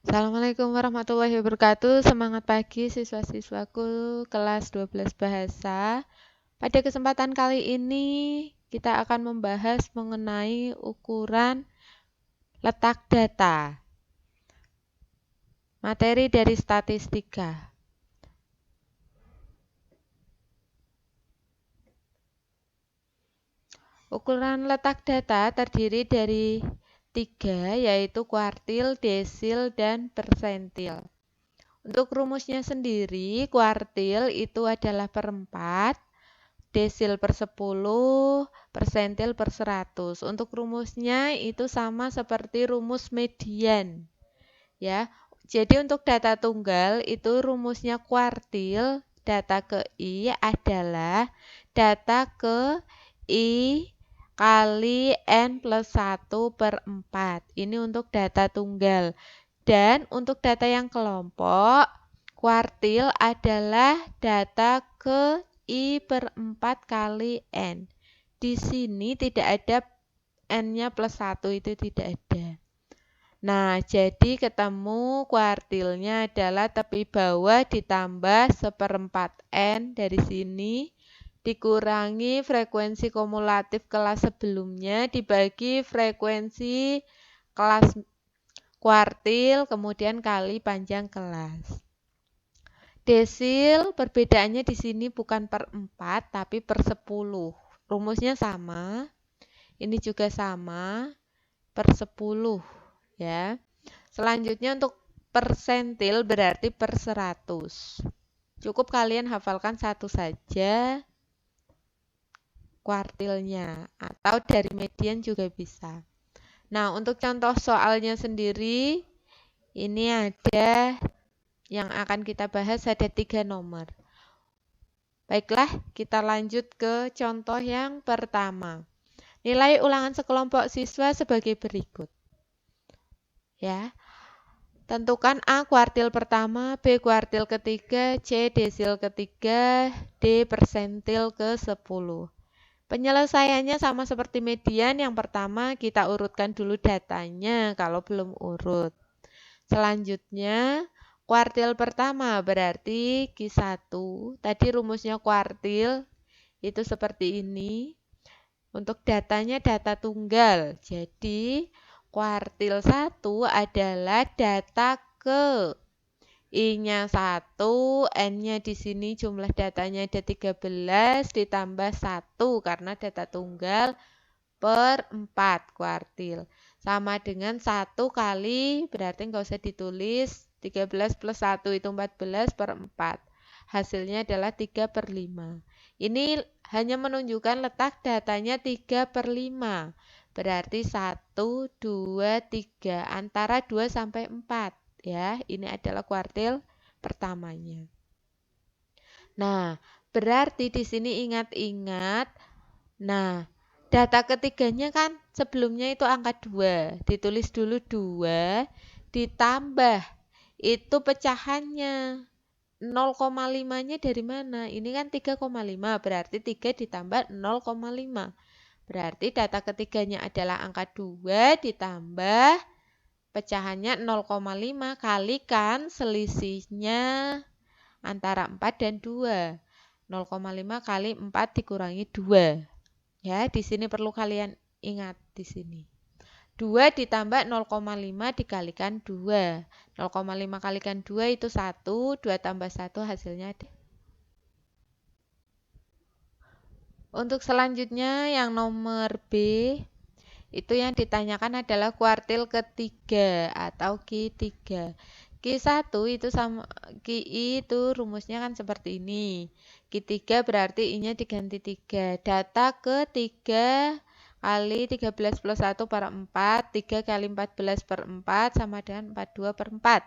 Assalamualaikum warahmatullahi wabarakatuh. Semangat pagi siswa-siswaku kelas 12 bahasa. Pada kesempatan kali ini kita akan membahas mengenai ukuran letak data. Materi dari statistika. Ukuran letak data terdiri dari 3, yaitu kuartil, desil, dan persentil. Untuk rumusnya sendiri, kuartil itu adalah per 4, desil per 10, persentil per 100. Untuk rumusnya itu sama seperti rumus median. Ya. Jadi untuk data tunggal itu rumusnya kuartil, data ke I adalah data ke I kali N plus 1 per 4. Ini untuk data tunggal. Dan untuk data yang kelompok, kuartil adalah data ke I per 4 kali N. Di sini tidak ada N-nya plus 1, itu tidak ada. Nah, jadi ketemu kuartilnya adalah tepi bawah ditambah 1/4 N dari sini, dikurangi frekuensi kumulatif kelas sebelumnya, dibagi frekuensi kelas kuartil, kemudian kali panjang kelas. Desil perbedaannya di sini bukan per 4 tapi per 10. Rumusnya sama. Ini juga sama per 10 ya. Selanjutnya untuk persentil berarti per 100. Cukup kalian hafalkan satu saja kuartilnya atau dari median juga bisa. Nah, untuk contoh soalnya sendiri ini ada yang akan kita bahas ada 3 nomor. Baiklah, kita lanjut ke contoh yang pertama. Nilai ulangan sekelompok siswa sebagai berikut. Ya. Tentukan A kuartil pertama, B kuartil ketiga, C desil ketiga, D persentil ke-10. Penyelesaiannya sama seperti median. Yang pertama kita urutkan dulu datanya kalau belum urut. Selanjutnya kuartil pertama berarti Q1. Tadi rumusnya kuartil itu seperti ini. Untuk datanya data tunggal. Jadi kuartil 1 adalah data ke I-nya 1, N-nya di sini jumlah datanya ada 13 ditambah 1 karena data tunggal per 4 kuartil. Sama dengan 1 kali, berarti nggak usah ditulis, 13 plus 1 itu 14 per 4. Hasilnya adalah 3 per 5. Ini hanya menunjukkan letak datanya 3 per 5. Berarti 1, 2, 3. Antara 2 sampai 4. Ya, ini adalah kuartil pertamanya. Nah, berarti di sini ingat-ingat. Nah, data ketiganya kan sebelumnya itu angka 2. Ditulis dulu 2 ditambah itu pecahannya. 0,5-nya dari mana? Ini kan 3,5, berarti 3 ditambah 0,5. Berarti data ketiganya adalah angka 2 ditambah pecahannya 0,5 kalikan selisihnya antara 4 dan 2. 0,5 kali 4 dikurangi 2. Ya, di sini perlu kalian ingat di sini. 2 ditambah 0,5 dikalikan 2. 0,5 kalikan 2 itu 1, 2 tambah 1 hasilnya ada. Untuk selanjutnya yang nomor B, itu yang ditanyakan adalah kuartil ketiga atau Q3. Q1 itu sama QI itu rumusnya kan seperti ini. Q3 berarti I-nya diganti 3. Data ke-3 kali 13 plus 1 per 4. 3 kali 14 per 4 sama dengan 42 per 4.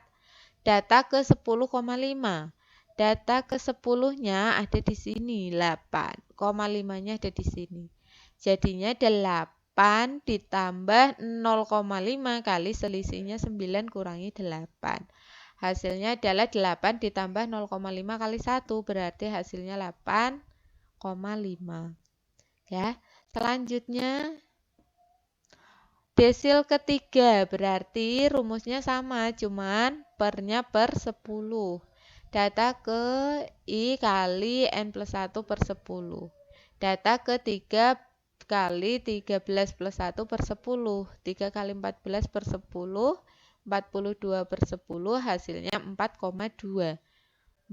Data ke-10,5. Data ke-10-nya ada di sini 8,5-nya ada di sini. Jadinya 8 ditambah 0,5 kali selisihnya 9 kurangi 8. Hasilnya adalah 8 ditambah 0,5 kali 1, berarti hasilnya 8,5. Ya. Selanjutnya Desil ketiga, berarti rumusnya sama, cuman pernya per 10. Data ke I kali N plus 1 per 10. Data ketiga kali 13 plus 1 per 10. 3 kali 14 per 10, 42 per 10, hasilnya 4,2.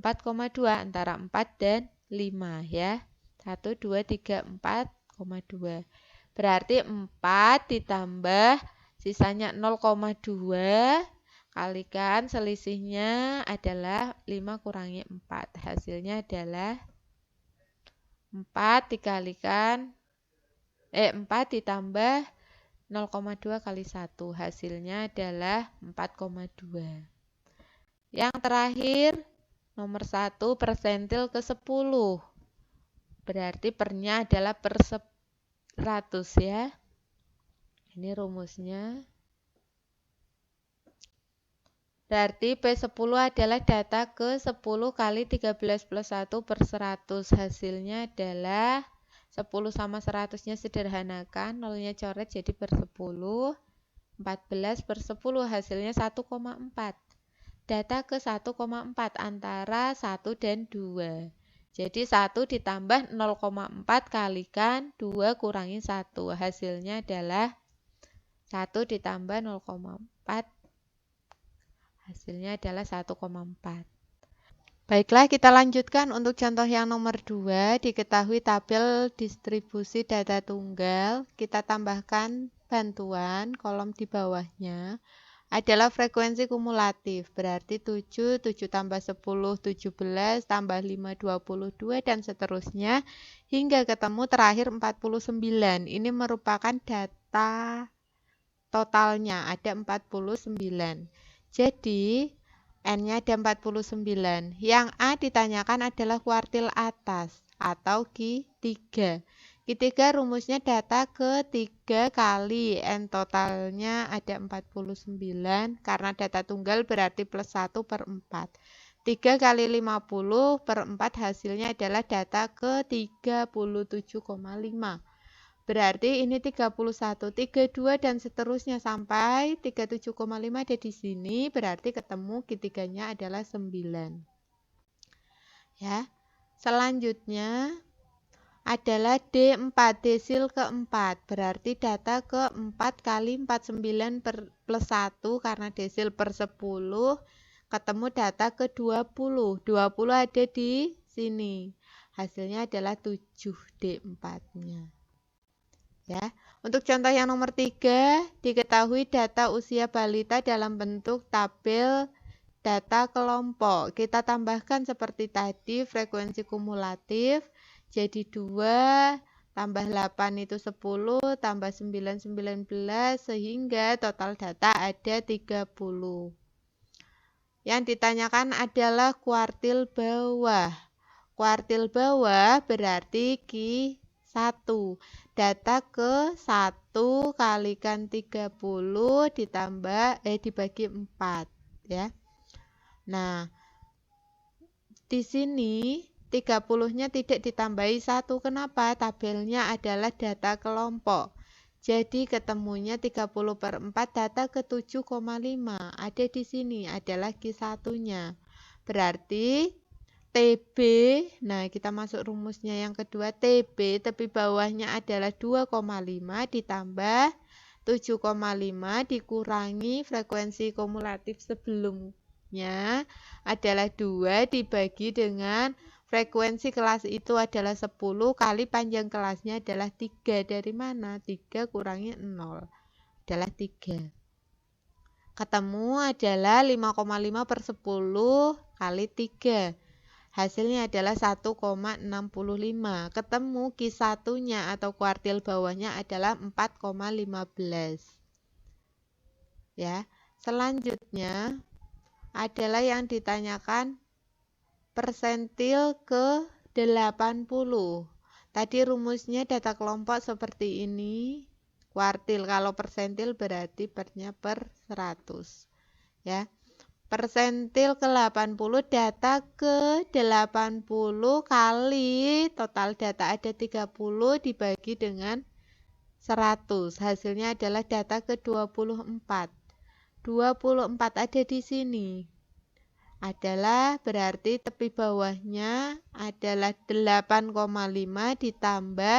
4,2 antara 4 dan 5 ya. 1, 2, 3, 4,2. Berarti 4 ditambah sisanya 0,2 kalikan selisihnya adalah 5 kurangi 4. Hasilnya adalah 4 dikalikan 4 ditambah 0,2 kali 1. Hasilnya adalah 4,2. Yang terakhir nomor 1 persentil ke 10. Berarti pernya adalah per 100 ya. Ini rumusnya. Berarti P10 adalah data ke 10 kali 13 plus 1 per 100. Hasilnya adalah 10 sama 100-nya sederhanakan. Nolnya coret jadi per 10. 14 per 10 hasilnya 1,4. Data ke 1,4 antara 1 dan 2. Jadi 1 ditambah 0,4 kalikan 2 kurangi 1. Hasilnya adalah 1 ditambah 0,4. Hasilnya adalah 1,4. Baiklah, kita lanjutkan untuk contoh yang nomor 2. Diketahui tabel distribusi data tunggal. Kita tambahkan bantuan, kolom di bawahnya adalah frekuensi kumulatif, berarti 7, 7 tambah 10, 17, tambah 5, 22, dan seterusnya, hingga ketemu terakhir 49. Ini merupakan data totalnya, ada 49. Jadi, N-nya ada 49. Yang A ditanyakan adalah kuartil atas, atau Q3. Q3 rumusnya data ke 3 kali N totalnya ada 49. Karena data tunggal berarti plus 1 per 4. 3 kali 50 per 4 hasilnya adalah data ke 37,5. Berarti ini 31, 32 dan seterusnya sampai 37,5 ada di sini. Berarti ketemu Q3-nya adalah 9. Ya. Selanjutnya adalah D4, desil keempat. Berarti data ke 4 kali 49 plus 1 karena desil per 10. Ketemu data ke 20. 20 ada di sini. Hasilnya adalah 7 D4-nya. Ya. Untuk contoh yang nomor 3, diketahui data usia balita dalam bentuk tabel data kelompok. Kita tambahkan seperti tadi frekuensi kumulatif. Jadi 2 tambah 8 itu 10, tambah 9, 19, sehingga total data ada 30. Yang ditanyakan adalah kuartil bawah. Kuartil bawah berarti Q1. Data ke 1 kalikan 30 ditambah dibagi 4 ya. Nah, di sini 30-nya tidak ditambahi 1. Kenapa? Tabelnya adalah data kelompok. Jadi ketemunya 30 per 4 data ke 7,5. Ada di sini adalah Q1-nya. Berarti TB, nah kita masuk rumusnya yang kedua, TB tepi bawahnya adalah 2,5 ditambah 7,5 dikurangi frekuensi kumulatif sebelumnya adalah 2 dibagi dengan frekuensi kelas itu adalah 10 kali panjang kelasnya adalah 3. Dari mana? 3 kurangi 0 adalah 3. Ketemu adalah 5,5 per 10 kali 3. Hasilnya adalah 1,65. Ketemu Q1-nya atau kuartil bawahnya adalah 4,15. Ya. Selanjutnya adalah yang ditanyakan persentil ke 80. Tadi rumusnya data kelompok seperti ini. Kuartil kalau persentil berarti pernya per 100. Ya. Persentil ke 80 data ke 80 kali total data ada 30 dibagi dengan 100. Hasilnya adalah data ke-24. 24 ada di sini. Adalah berarti tepi bawahnya adalah 8,5 ditambah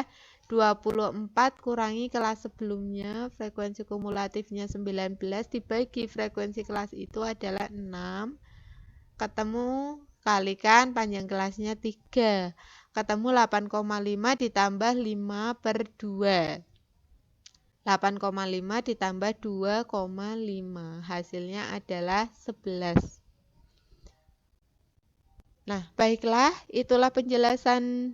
24 kurangi kelas sebelumnya, frekuensi kumulatifnya 19 dibagi frekuensi kelas itu adalah 6, ketemu kalikan panjang kelasnya 3, ketemu 8,5 ditambah 5 per 2. 8,5 ditambah 2,5, hasilnya adalah 11. Nah, baiklah, itulah penjelasan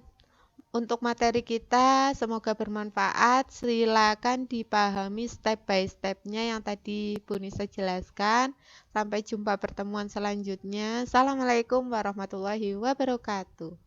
untuk materi kita. Semoga bermanfaat. Silakan dipahami step by step-nya yang tadi Bu Nisa jelaskan. Sampai jumpa pertemuan selanjutnya. Assalamualaikum warahmatullahi wabarakatuh.